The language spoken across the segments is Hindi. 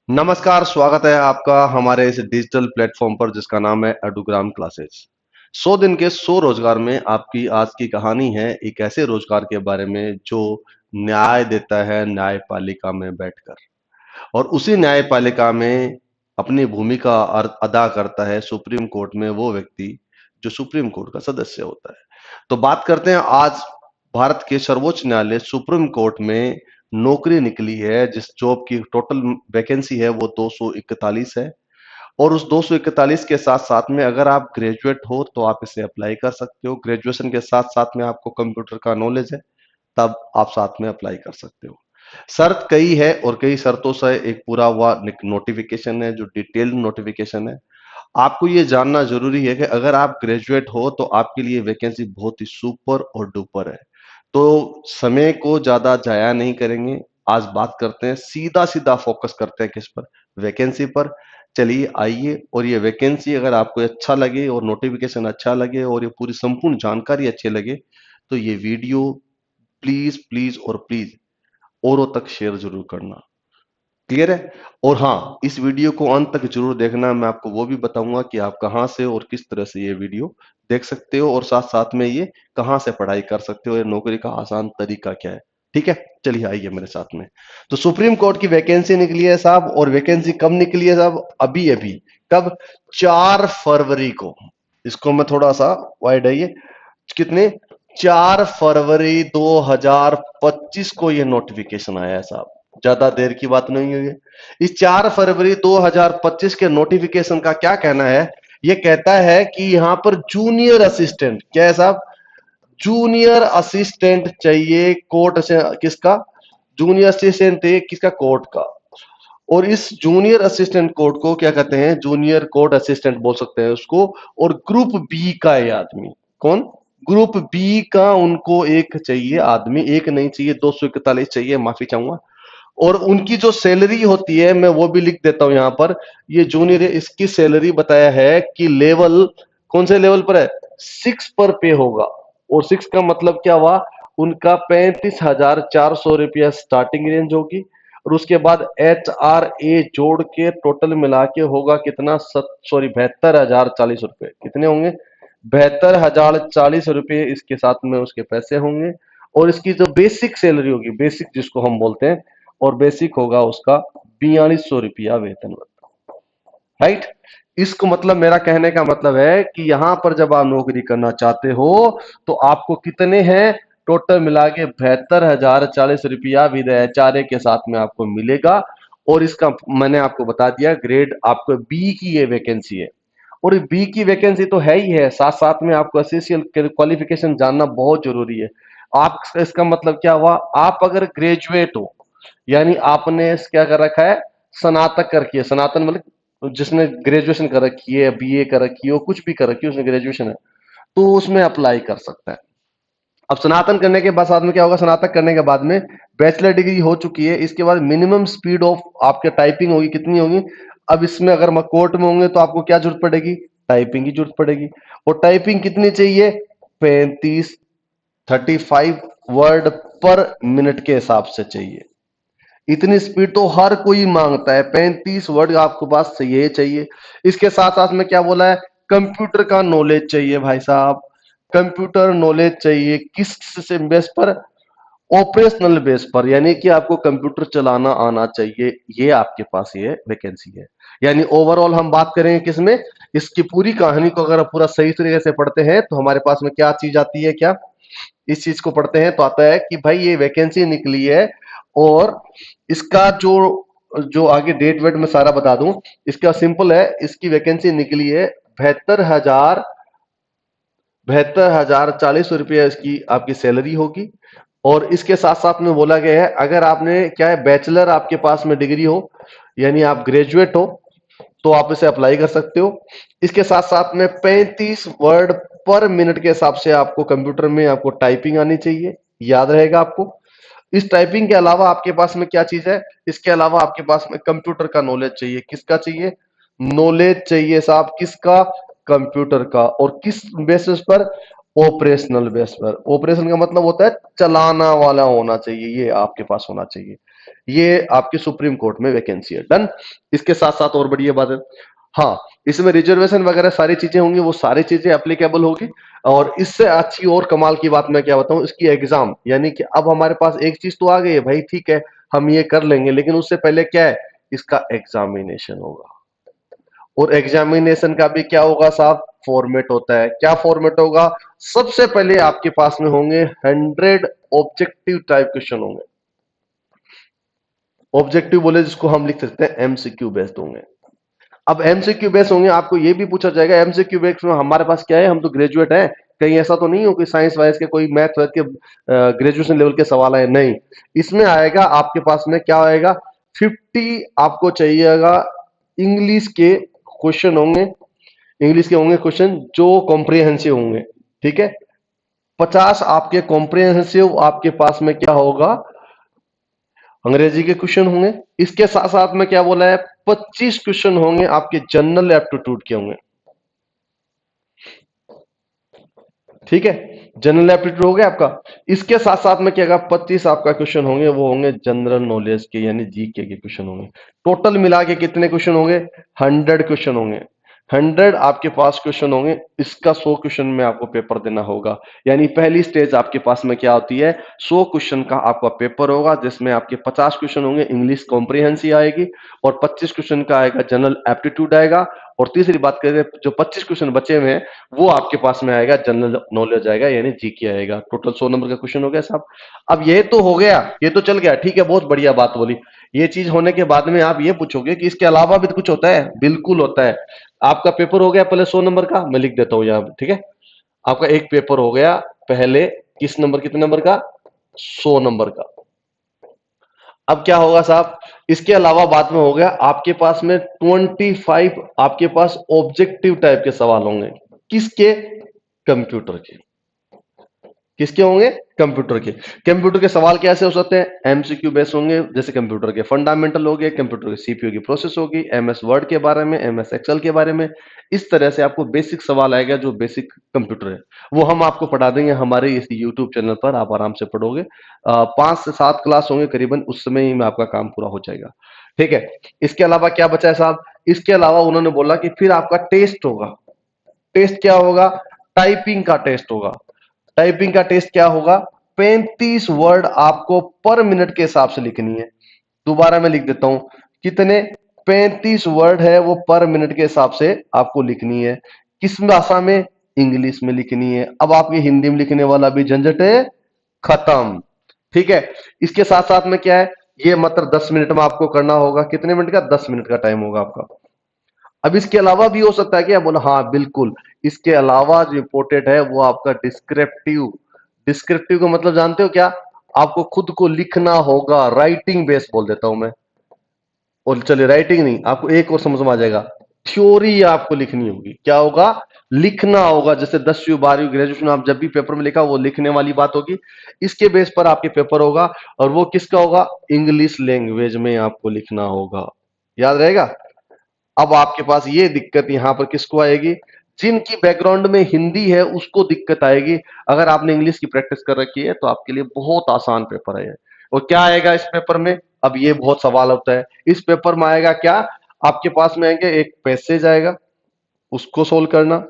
नमस्कार, स्वागत है आपका हमारे इस डिजिटल प्लेटफॉर्म पर जिसका नाम है एडुग्राम क्लासेस। 100 दिन के 100 रोजगार में आपकी आज की कहानी है एक ऐसे रोजगार के बारे में जो न्याय देता है न्यायपालिका में बैठकर और उसी न्यायपालिका में अपनी भूमिका अदा करता है सुप्रीम कोर्ट में वो व्यक्ति जो सुप्रीम कोर्ट का सदस्य होता है। तो बात करते हैं आज भारत के सर्वोच्च न्यायालय सुप्रीम कोर्ट में नौकरी निकली है जिस जॉब की टोटल वैकेंसी है वो 241 है और उस 241 के साथ साथ में अगर आप ग्रेजुएट हो तो आप इसे अप्लाई कर सकते हो। ग्रेजुएशन के साथ साथ में आपको कंप्यूटर का नॉलेज है तब आप साथ में अप्लाई कर सकते हो। शर्त कई है और कई शर्तों से एक पूरा हुआ नोटिफिकेशन है जो डिटेल्ड नोटिफिकेशन है। आपको ये जानना जरूरी है कि अगर आप ग्रेजुएट हो तो आपके लिए वैकेंसी बहुत ही सुपर और डुपर है। तो समय को ज्यादा जाया नहीं करेंगे। आज बात करते हैं सीधा सीधा फोकस करते हैं किस पर, वैकेंसी पर। चलिए आइए और ये वैकेंसी अगर आपको अच्छा लगे और नोटिफिकेशन अच्छा लगे और ये पूरी संपूर्ण जानकारी अच्छी लगे तो ये वीडियो प्लीज प्लीज और प्लीज औरों तक शेयर जरूर करना। क्लियर है? और हाँ, इस वीडियो को अंत तक जरूर देखना। मैं आपको वो भी बताऊंगा कि आप कहां से और किस तरह से ये वीडियो देख सकते हो और साथ साथ में ये कहां से पढ़ाई कर सकते हो, ये नौकरी का आसान तरीका क्या है। ठीक है, चलिए आइए मेरे साथ में। तो सुप्रीम कोर्ट की वैकेंसी निकली है साहब, और वैकेंसी कब निकली है साहब? अभी अभी। कब? 4 फरवरी को। इसको मैं थोड़ा सा वाइड है ये, कितने, 4 फरवरी 2025 को ये नोटिफिकेशन आया है साहब। ज्यादा देर की बात नहीं हुई है। इस 4 फरवरी 2025 के नोटिफिकेशन का क्या कहना है? ये कहता है कि यहां पर जूनियर असिस्टेंट, क्या है साहब? जूनियर असिस्टेंट चाहिए कोर्ट से। किसका? जूनियर असिस्टेंट है किसका? कोर्ट का। और इस जूनियर असिस्टेंट कोर्ट को क्या कहते हैं? जूनियर कोर्ट असिस्टेंट बोल सकते हैं उसको। और ग्रुप बी का ये आदमी कौन? ग्रुप बी का उनको एक चाहिए आदमी, एक नहीं चाहिए, 241 चाहिए, माफी चाहूंगा। और उनकी जो सैलरी होती है मैं वो भी लिख देता हूं यहां पर। ये जूनियर है, इसकी सैलरी बताया है कि लेवल कौन से लेवल पर है? 6 पर पे होगा। और 6 का मतलब क्या हुआ? उनका 35,400 रुपया स्टार्टिंग रेंज होगी। और उसके बाद HRA जोड़ के टोटल मिला के होगा कितना? 72,040 रुपए। कितने होंगे? 72,040 रुपये इसके साथ में उसके पैसे होंगे। और इसकी जो बेसिक सैलरी होगी, बेसिक जिसको हम बोलते हैं, और बेसिक होगा उसका 4200 रुपया वेतन। राइट? इसको मतलब, मेरा कहने का मतलब है कि यहां पर जब आप नौकरी करना चाहते हो तो आपको कितने हैं? टोटल मिला के 72,040 रुपया विद HRA के साथ में आपको मिलेगा। और इसका मैंने आपको बता दिया ग्रेड, आपको बी की ये वैकेंसी है। और बी की वैकेंसी तो है ही है, साथ साथ में आपको एसएससी क्वालिफिकेशन जानना बहुत जरूरी है। आप, इसका मतलब क्या हुआ? आप अगर ग्रेजुएट हो, यानी आपने क्या कर रखा है? स्नातक कर रखी है। स्नातन मतलब जिसने ग्रेजुएशन कर रखी है, बीए कर रखी हो, कुछ भी कर रखी है, उसने ग्रेजुएशन है तो उसमें अप्लाई कर सकता है। अब स्नातन करने के बाद साथ में क्या होगा? स्नातक करने के बाद में बैचलर डिग्री हो चुकी है, इसके बाद मिनिमम स्पीड ऑफ आपके टाइपिंग होगी, कितनी होगी? अब इसमें अगर कोर्ट में होंगे तो आपको क्या जरूरत पड़ेगी? टाइपिंग की जरूरत पड़ेगी। और टाइपिंग कितनी चाहिए? 35, 35 वर्ड पर मिनट के हिसाब से चाहिए। इतनी स्पीड तो हर कोई मांगता है, 35 वर्ड आपके पास चाहिए चाहिए। इसके साथ साथ में क्या बोला है? कंप्यूटर का नॉलेज चाहिए भाई साहब। कंप्यूटर नॉलेज चाहिए किस से बेस पर? ऑपरेशनल बेस पर, यानी कि आपको कंप्यूटर चलाना आना चाहिए। ये आपके पास ये वैकेंसी है। यानी ओवरऑल हम बात करेंगे किसमें, इसकी पूरी कहानी को अगर पूरा सही तरीके से पढ़ते हैं तो हमारे पास में क्या चीज आती है? क्या इस चीज को पढ़ते हैं तो आता है कि भाई ये वैकेंसी निकली है। और इसका जो जो आगे डेट वेट में सारा बता दूं, इसका सिंपल है, इसकी वैकेंसी निकली है। 72,040 इसकी आपकी सैलरी होगी। और इसके साथ साथ में बोला गया है अगर आपने क्या है, बैचलर आपके पास में डिग्री हो, यानी आप ग्रेजुएट हो, तो आप इसे अप्लाई कर सकते हो। इसके साथ साथ में 35 वर्ड पर मिनट के हिसाब से आपको कंप्यूटर में आपको टाइपिंग आनी चाहिए, याद रहेगा आपको। इस टाइपिंग के अलावा आपके पास में क्या चीज है? इसके अलावा आपके पास में कंप्यूटर का नॉलेज चाहिए। किसका चाहिए? नॉलेज चाहिए साहब, किसका? कंप्यूटर का। और किस बेसिस पर? ऑपरेशनल बेस पर। ऑपरेशन का मतलब होता है चलाना वाला होना चाहिए, ये आपके पास होना चाहिए। ये आपके सुप्रीम कोर्ट में वैकेंसी है। डन। इसके साथ साथ और बढ़िया बात है, हाँ, इसमें रिजर्वेशन वगैरह सारी चीजें होंगी, वो सारी चीजें एप्लीकेबल होगी। और इससे अच्छी और कमाल की बात मैं क्या बताऊं, इसकी एग्जाम, यानी कि अब हमारे पास एक चीज तो आ गई है भाई, ठीक है हम ये कर लेंगे, लेकिन उससे पहले क्या है, इसका एग्जामिनेशन होगा। और एग्जामिनेशन का भी क्या होगा साहब, फॉर्मेट होता है। क्या फॉर्मेट होगा, सबसे पहले आपके पास में होंगे 100 ऑब्जेक्टिव टाइप क्वेश्चन होंगे। ऑब्जेक्टिव बोले जिसको हम लिख सकते हैं एमसीक्यू बेस्ड होंगे। अब एमसीक्यू बेस्ड होंगे, आपको ये भी पूछा जाएगा एमसीक्यू बेस्ड में हमारे पास क्या है, हम तो ग्रेजुएट हैं, कहीं ऐसा तो नहीं हो कि साइंस वाइज के कोई मैथ वाइज के ग्रेजुएशन लेवल के सवाल आए, नहीं। इसमें आएगा आपके पास में क्या आएगा, 50 आपको चाहिएगा इंग्लिश के क्वेश्चन होंगे, इंग्लिश के होंगे क्वेश्चन जो कॉम्प्रिहेंसिव होंगे, ठीक है। 50 आपके कॉम्प्रिहेंसिव आपके पास में क्या होगा, अंग्रेजी के क्वेश्चन होंगे। इसके साथ साथ में क्या बोला है, 25 क्वेश्चन होंगे आपके जनरल एप्टीट्यूड के होंगे, ठीक है। जनरल एप्टीट्यूड हो गया आपका। इसके साथ साथ में क्या, 25 आपका क्वेश्चन होंगे, वो होंगे जनरल नॉलेज के यानी जीके के क्वेश्चन होंगे। टोटल मिला के कितने क्वेश्चन होंगे, 100 क्वेश्चन होंगे। 100 आपके पास क्वेश्चन होंगे, इसका 100 क्वेश्चन में आपको पेपर देना होगा। यानी पहली स्टेज आपके पास में क्या होती है, 100 क्वेश्चन का आपका पेपर होगा, जिसमें आपके 50 क्वेश्चन होंगे इंग्लिश कॉम्प्रिहेंसिव आएगी, और 25 क्वेश्चन का आएगा जनरल एप्टीट्यूड आएगा। और तीसरी बात करें, जो 25 क्वेश्चन बचे हुए हैं वो आपके पास में आएगा जनरल नॉलेज आएगा, यानी जीके आएगा। टोटल 100 नंबर का क्वेश्चन हो गया साहब। अब ये तो हो गया, ये तो चल गया, ठीक है, बहुत बढ़िया बात बोली। ये चीज होने के बाद में आप ये पूछोगे कि इसके अलावा भी तो कुछ होता है, बिल्कुल होता है। आपका पेपर हो गया पहले 100 नंबर का, मैं लिख देता हूं यहां, ठीक है। आपका एक पेपर हो गया पहले, किस नंबर, कितने नंबर का, 100 नंबर का। अब क्या होगा साहब, इसके अलावा बाद में हो गया आपके पास में 25 आपके पास ऑब्जेक्टिव टाइप के सवाल होंगे। किसके, कंप्यूटर के। किसके होंगे, कंप्यूटर के। कंप्यूटर के सवाल कैसे हो सकते हैं, एमसीक्यू बेस होंगे, जैसे कंप्यूटर के फंडामेंटल हो गए, कंप्यूटर के सीपीयू की प्रोसेस होगी, एमएस वर्ड के बारे में, एमएस एक्सेल के बारे में। इस तरह से आपको बेसिक सवाल आएगा, जो बेसिक कंप्यूटर है वो हम आपको पढ़ा देंगे हमारे इस यूट्यूब चैनल पर, आप आराम से पढ़ोगे। 5 से 7 क्लास होंगे करीबन, उस समय ही में आपका काम पूरा हो जाएगा, ठीक है। इसके अलावा क्या बचा है साहब, इसके अलावा उन्होंने बोला कि फिर आपका टेस्ट होगा। टेस्ट क्या होगा, टाइपिंग का टेस्ट होगा। टाइपिंग का टेस्ट क्या होगा, 35 वर्ड आपको पर मिनट के हिसाब से लिखनी है। दोबारा मैं लिख देता हूं, कितने, 35 वर्ड है वो पर मिनट के हिसाब से आपको लिखनी है। किस भाषा में, इंग्लिश में लिखनी है। अब आपके हिंदी में लिखने वाला भी झंझट है खत्म, ठीक है। इसके साथ साथ में क्या है, ये मतलब 10 मिनट में आपको करना होगा। कितने मिनट का, 10 मिनट का टाइम होगा आपका। अब इसके अलावा भी हो सकता है क्या, बोला हाँ बिल्कुल, इसके अलावा जो इंपोर्टेंट है वो आपका डिस्क्रिप्टिव। डिस्क्रिप्टिव का मतलब जानते हो क्या, आपको खुद को लिखना होगा, राइटिंग बेस बोल देता हूं मैं। और चलिए राइटिंग नहीं, आपको एक और समझ में आ जाएगा, थ्योरी आपको लिखनी होगी। क्या होगा, लिखना होगा। जैसे 10वीं 12वीं ग्रेजुएशन आप जब भी पेपर में लिखा, वो लिखने वाली बात होगी। इसके बेस पर आपके पेपर होगा, और वो किसका होगा, इंग्लिश लैंग्वेज में आपको लिखना होगा। याद रहेगा। अब आपके पास ये दिक्कत यहां पर किसको आएगी, जिनकी बैकग्राउंड में हिंदी है उसको दिक्कत आएगी। अगर आपने इंग्लिश की प्रैक्टिस कर रखी है तो आपके लिए बहुत आसान पेपर है। और क्या आएगा इस पेपर में, अब ये बहुत सवाल होता है इस पेपर में, आएगा क्या, आपके पास में आएंगे एक पैसेज आएगा, उसको सोल्व करना।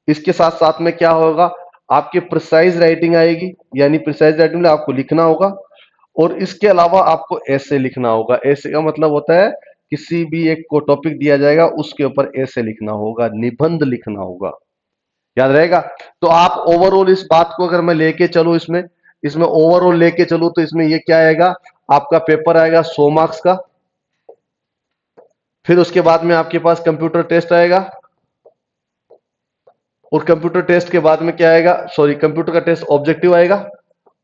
इसके साथ साथ में क्या होगा, आपके प्रिसाइज राइटिंग आएगी, यानी प्रिसाइज राइटिंग में आपको लिखना होगा। और इसके अलावा आपको ऐसे लिखना होगा। ऐसे का मतलब होता है किसी भी एक को टॉपिक दिया जाएगा, उसके ऊपर ऐसे लिखना होगा, निबंध लिखना होगा। याद रहेगा। तो आप ओवरऑल इस बात को अगर मैं लेके चलूं, इसमें इसमें ओवरऑल लेके चलूं, तो इसमें ये क्या आएगा, आपका पेपर आएगा 100 मार्क्स का। फिर उसके बाद में आपके पास कंप्यूटर टेस्ट आएगा, और कंप्यूटर टेस्ट के बाद में क्या आएगा, सॉरी, कंप्यूटर का टेस्ट ऑब्जेक्टिव आएगा।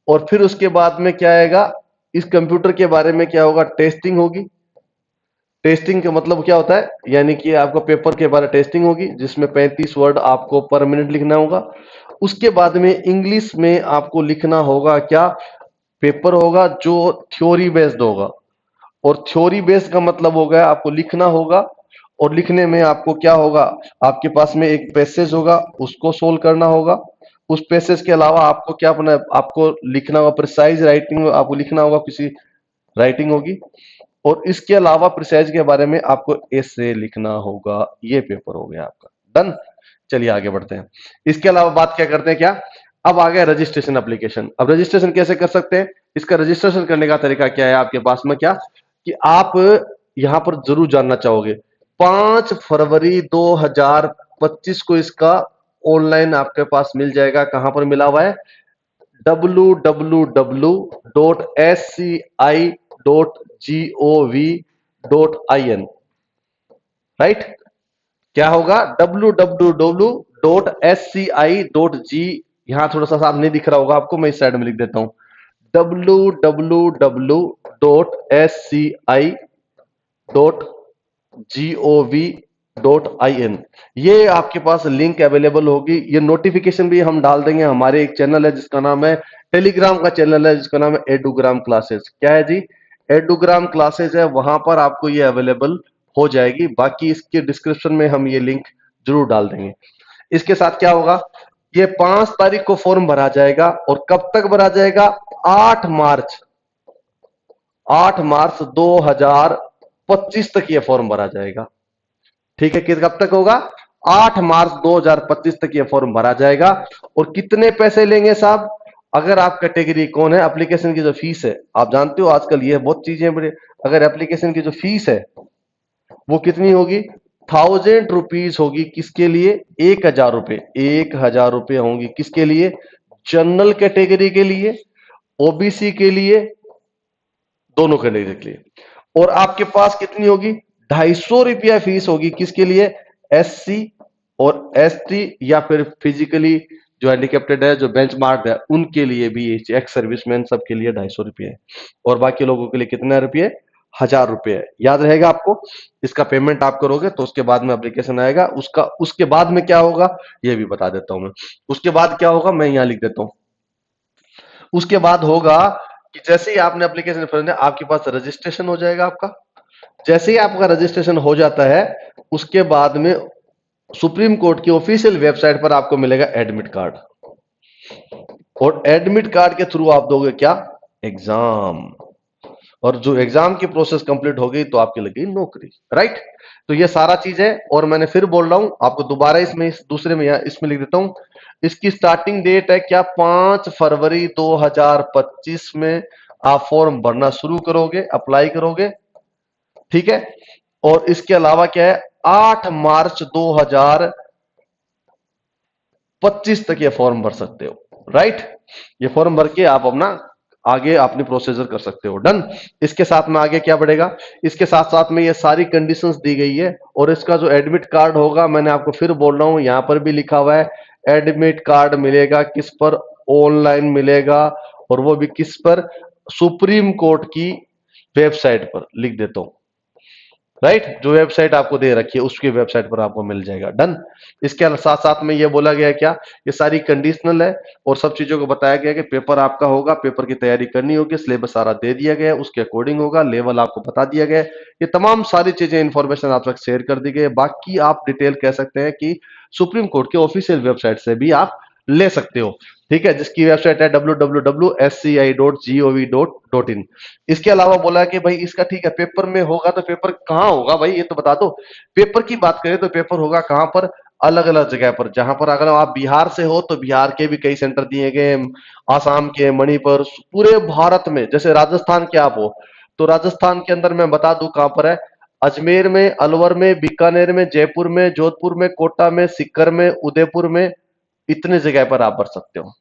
और फिर उसके बाद में क्या आएगा, इस कंप्यूटर के बारे में क्या होगा, टेस्टिंग होगी। टेस्टिंग का मतलब क्या होता है, यानी कि आपका पेपर के बारे टेस्टिंग होगी, जिसमें 35 वर्ड आपको पर मिनट लिखना होगा। उसके बाद में इंग्लिश में आपको लिखना होगा क्या, पेपर होगा जो थ्योरी बेस्ड होगा। और थ्योरी बेस्ड का मतलब हो गया आपको लिखना होगा। और लिखने में आपको क्या होगा, आपके पास में एक पैसेज होगा, उसको सोल्व करना होगा। उस पैसेज के अलावा आपको क्या अपना आपको लिखना होगा, प्रिसाइज राइटिंग में आपको लिखना होगा किसी राइटिंग होगी। और इसके अलावा प्रिसाइज के बारे में आपको ऐसे लिखना होगा। ये पेपर हो गया आपका डन। चलिए आगे बढ़ते हैं। इसके अलावा बात क्या करते हैं, क्या अब आ गया रजिस्ट्रेशन एप्लीकेशन। अब रजिस्ट्रेशन कैसे कर सकते हैं, इसका रजिस्ट्रेशन करने का तरीका क्या है आपके पास में, क्या कि आप यहां पर जरूर जानना चाहोगे 5 फरवरी 2025 को इसका ऑनलाइन आपके पास मिल जाएगा। कहां पर मिला हुआ है, www.sci.gov.in, राइट। क्या होगा, www.sci.g, यहां थोड़ा सा साफ नहीं दिख रहा होगा आपको, मैं इस साइड में लिख देता हूं, www.sci.gov.in। ये आपके पास लिंक अवेलेबल होगी। ये नोटिफिकेशन भी हम डाल देंगे। हमारे एक चैनल है जिसका नाम है, टेलीग्राम का चैनल है जिसका नाम है एडुग्राम क्लासेस। क्या है जी, एडुग्राम क्लासेस है, वहां पर आपको ये अवेलेबल हो जाएगी। बाकी इसके डिस्क्रिप्शन में हम ये लिंक जरूर डाल देंगे। इसके साथ क्या होगा, ये 5 तारीख को फॉर्म भरा जाएगा। और कब तक भरा जाएगा, 8 मार्च, 8 मार्च 2025 तक ये फॉर्म भरा जाएगा। ठीक है, कब तक होगा, 8 मार्च 2025 तक ये फॉर्म भरा जाएगा। और कितने पैसे लेंगे साहब, अगर आप कैटेगरी कौन है, एप्लीकेशन की जो फीस है, आप जानते हो आजकल ये बहुत चीजें बड़े, अगर एप्लीकेशन की जो फीस है वो कितनी होगी, 1000 रुपीज होगी। किसके लिए, 1000 रुपए, 1000 रुपए होंगी किसके लिए, जनरल कैटेगरी के लिए, ओबीसी के लिए, दोनों कैटेगरी के लिए। और आपके पास कितनी होगी, 250 रुपया फीस होगी किसके लिए, एससी और एसटी या फिर फिजिकली जो हैंडिकेप्टेड है, जो बेंचमार्क है, उनके लिए भी, एक्स सर्विसमैन सबके लिए 250 रुपये है। और बाकी लोगों के लिए कितने रुपये, 1000 रुपये है। याद रहेगा आपको। इसका पेमेंट आप करोगे तो उसके बाद में एप्लीकेशन आएगा, उसका उसके बाद में क्या होगा ये भी बता देता हूं मैं। उसके बाद क्या होगा मैं यहां लिख देता हूं। उसके बाद होगा कि जैसे ही आपने एप्लीकेशन फिल किया, आपके पास रजिस्ट्रेशन हो जाएगा आपका। जैसे ही आपका रजिस्ट्रेशन हो जाता है, उसके बाद में सुप्रीम कोर्ट की ऑफिशियल वेबसाइट पर आपको मिलेगा एडमिट कार्ड। और एडमिट कार्ड के थ्रू आप दोगे क्या, एग्जाम। और जो एग्जाम की प्रोसेस कंप्लीट हो गई तो आपकी लगी नौकरी, राइट। तो ये सारा चीज है। और मैंने फिर बोल रहा हूं आपको दोबारा, इसमें इस दूसरे में इसमें लिख देता हूं। इसकी स्टार्टिंग डेट है क्या, 5 फरवरी 2025 में आप फॉर्म भरना शुरू करोगे, अप्लाई करोगे, ठीक है। और इसके अलावा क्या है, 8 मार्च 2025 तक ये फॉर्म भर सकते हो, राइट। ये फॉर्म भर के आप अपना आगे अपनी प्रोसीजर कर सकते हो, डन। इसके साथ में आगे क्या बढ़ेगा, इसके साथ साथ में ये सारी कंडीशंस दी गई है। और इसका जो एडमिट कार्ड होगा, मैंने आपको फिर बोल रहा हूं, यहां पर भी लिखा हुआ है, एडमिट कार्ड मिलेगा किस पर, ऑनलाइन मिलेगा। और वो भी किस पर, सुप्रीम कोर्ट की वेबसाइट पर, लिख देता हूं, राइट। जो वेबसाइट आपको दे रखी है उसकी वेबसाइट पर आपको मिल जाएगा, डन। इसके साथ साथ में ये बोला गया है क्या, ये सारी कंडीशनल है। और सब चीजों को बताया गया कि पेपर आपका होगा, पेपर की तैयारी करनी होगी, सिलेबस सारा दे दिया गया है, उसके अकॉर्डिंग होगा, लेवल आपको बता दिया गया है। ये तमाम सारी चीजें, इंफॉर्मेशन आप तक शेयर कर दी गई है। बाकी आप डिटेल कह सकते हैं कि सुप्रीम कोर्ट के ऑफिशियल वेबसाइट से भी आप ले सकते हो, ठीक है, जिसकी वेबसाइट है www.sci.gov.in। इसके अलावा बोला कि भाई इसका ठीक है, पेपर में होगा तो पेपर कहां होगा भाई, ये तो बता दो। पेपर की बात करें तो पेपर होगा कहां पर, अलग अलग जगह पर। जहां पर अगर आप बिहार से हो तो बिहार के भी कई सेंटर दिए गए, आसाम के, मणिपुर, पूरे भारत में। जैसे राजस्थान के आप हो तो राजस्थान के अंदर मैं बता दूं कहां पर है, अजमेर में, अलवर में, बीकानेर में, जयपुर में, जोधपुर में, कोटा में, सीकर में, उदयपुर में, इतने जगह पर आप भर सकते हो,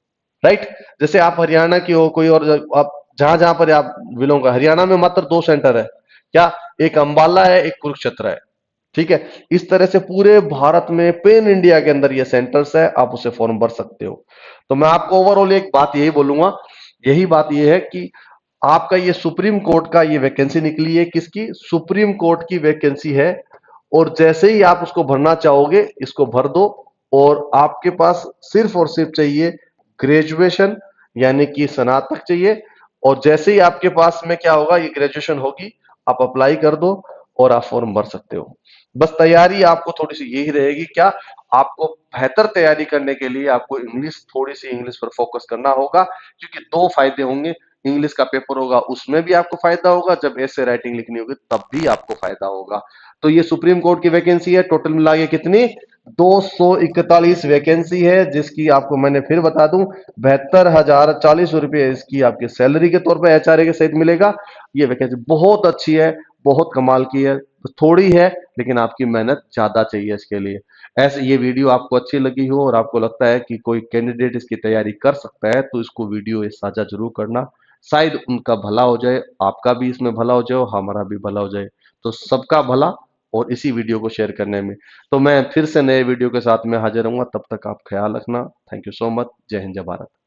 राइट। जैसे आप हरियाणा की हो कोई और, आप जहां जहां पर आप बिलोंग कर, हरियाणा में मात्र 2 सेंटर है, क्या, एक अंबाला है, एक कुरुक्षेत्र है, ठीक है। इस तरह से पूरे भारत में, पेन इंडिया के अंदर ये सेंटर्स है, आप उसे फॉर्म भर सकते हो। तो मैं आपको ओवरऑल एक बात यही बोलूंगा, यही बात ये है कि आपका ये सुप्रीम कोर्ट का ये वैकेंसी निकली है, किसकी, सुप्रीम कोर्ट की वैकेंसी है। और जैसे ही आप उसको भरना चाहोगे, इसको भर दो। और आपके पास सिर्फ और सिर्फ चाहिए ग्रेजुएशन, यानी कि स्नातक चाहिए। और जैसे ही आपके पास में क्या होगा, ये ग्रेजुएशन होगी, आप अप्लाई कर दो और आप फॉर्म भर सकते हो। बस तैयारी आपको थोड़ी सी यही रहेगी, क्या, आपको बेहतर तैयारी करने के लिए आपको इंग्लिश, थोड़ी सी इंग्लिश पर फोकस करना होगा। क्योंकि दो फायदे होंगे, इंग्लिश का पेपर होगा उसमें भी आपको फायदा होगा, जब ऐसे राइटिंग लिखनी होगी तब भी आपको फायदा होगा। तो ये सुप्रीम कोर्ट की वैकेंसी है, टोटल मिला के कितनी 241 वैकेंसी है, जिसकी आपको मैंने फिर बता दूं 72,040 रुपये इसकी आपकी सैलरी के तौर पर एचआरए के सहित मिलेगा। ये वैकेंसी बहुत अच्छी है, बहुत कमाल की है, थोड़ी है लेकिन आपकी मेहनत ज्यादा चाहिए इसके लिए। ऐसे ये वीडियो आपको अच्छी लगी हो और आपको लगता है कि कोई कैंडिडेट इसकी तैयारी कर सकता है तो इसको वीडियो साझा जरूर करना, शायद उनका भला हो जाए, आपका भी इसमें भला हो जाए, हमारा भी भला हो जाए, तो सबका भला और इसी वीडियो को शेयर करने में। तो मैं फिर से नए वीडियो के साथ में हाजिर रहूंगा, तब तक आप ख्याल रखना। Thank you so much. जय हिंद, जय भारत।